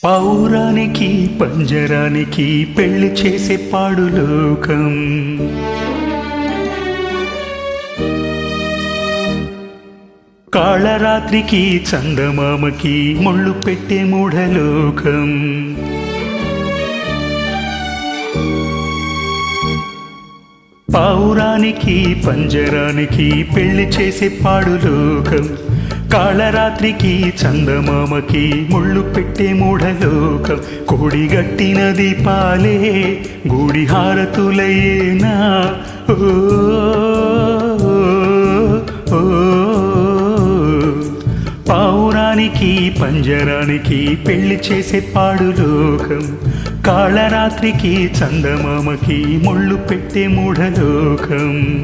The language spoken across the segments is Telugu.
పౌరానికి పంజరానికి పెళ్లి చేసే పాడు లోకం. కాళరాత్రికి చందమామకి ముళ్ళు పెట్టే మూఢలోకం. పౌరానికి పంజరానికి పెళ్లి చేసే పాడు లోకం. కాళరాత్రికి చందమామకి ముళ్ళు పెట్టే మూఢలోకం. కోడిగట్టిన దీపాలే గూడి హారతులయ్యేనా. పౌరానికి పంజరానికి పెళ్లి చేసే పాడు లోకం. కాళరాత్రికి చందమామకి ముళ్ళు పెట్టే మూఢలోకం.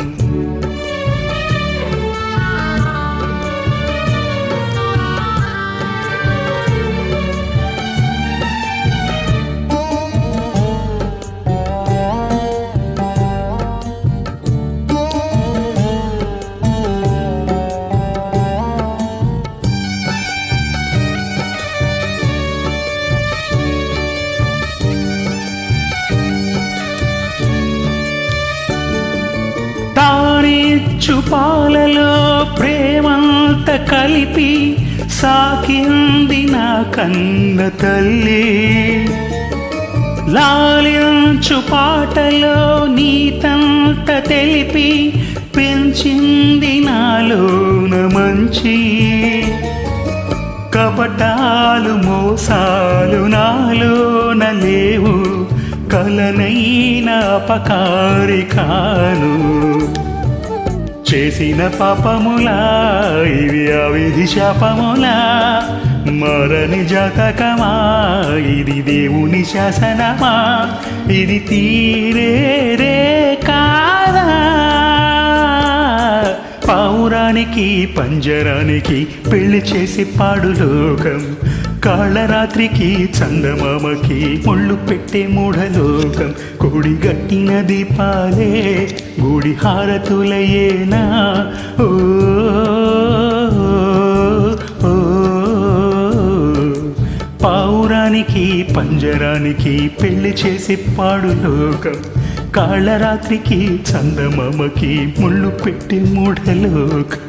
తానిచ్చు పాలలో ప్రేమంత కలిపి సాకింది నా కన్న తల్లి. లాలించు పాటలో నీతంత తెలిపి పెంచింది నాలోన మంచి. కపటాలు మోసాలు నాలోన లేవు, కలనైన అపకారి కాను. చేసిన పాపములా ఇవి అవిధి శాపములా, మరని జాతకమా ఇది దేవుని శాసనమా, ఇది తీరేరే కాదా. పౌరానికి పంజరానికి పెళ్లి చేసి పాడు లోకం. కాళరాత్రికి చందమామకి ముళ్ళు పెట్టే మూఢలోకం. కోడిగట్టిన దీపాలే గూడి హారతులయ్యేనా. పౌరానికి పంజరానికి పెళ్లి చేసి పాడు లోకం. కాళరాత్రికి చందమామకి ముళ్ళు పెట్టే మూఢలోకం.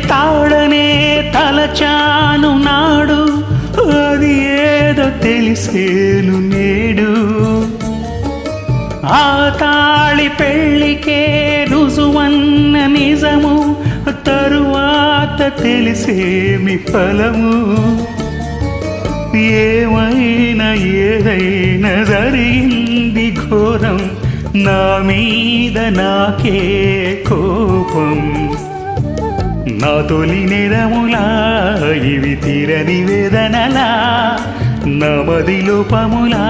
తాళనే తలచాను నాడు, అది ఏదో తెలిసేను నేడు. ఆ తాళి పెళ్ళికే రుజువన్న నిజము, తరువాత తెలిసేమి ఫలము. ఏమైనా ఏదైనా జరిగింది ఘోరం, నా మీద నాకే కోపం. నా తొలి నిరములా ఇవి తీరని వేదనలా, నా మది లోపములా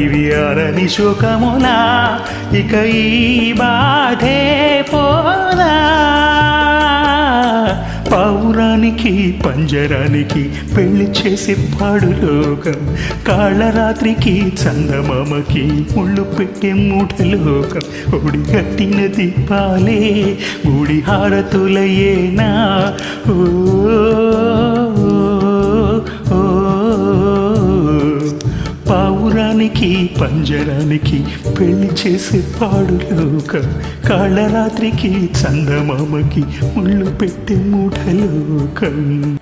ఇవి అరని శోకములా, ఇక ఈ బాధే పోదా. పౌరానికి పంజరానికి పెళ్లి చేసి పాడు లోకం. కాళరాత్రికి చందమామకి ముళ్ళు పెట్టే మూఢలోకం. ఒడిగట్టిన దీపాలే గుడి హారతులయ్యేనా. పౌరానికి పంజరానికి పెళ్లి చేసే పాడు లోకం. కాళరాత్రికి చందమామకి ముళ్ళు పెట్టే మూఢలోకం.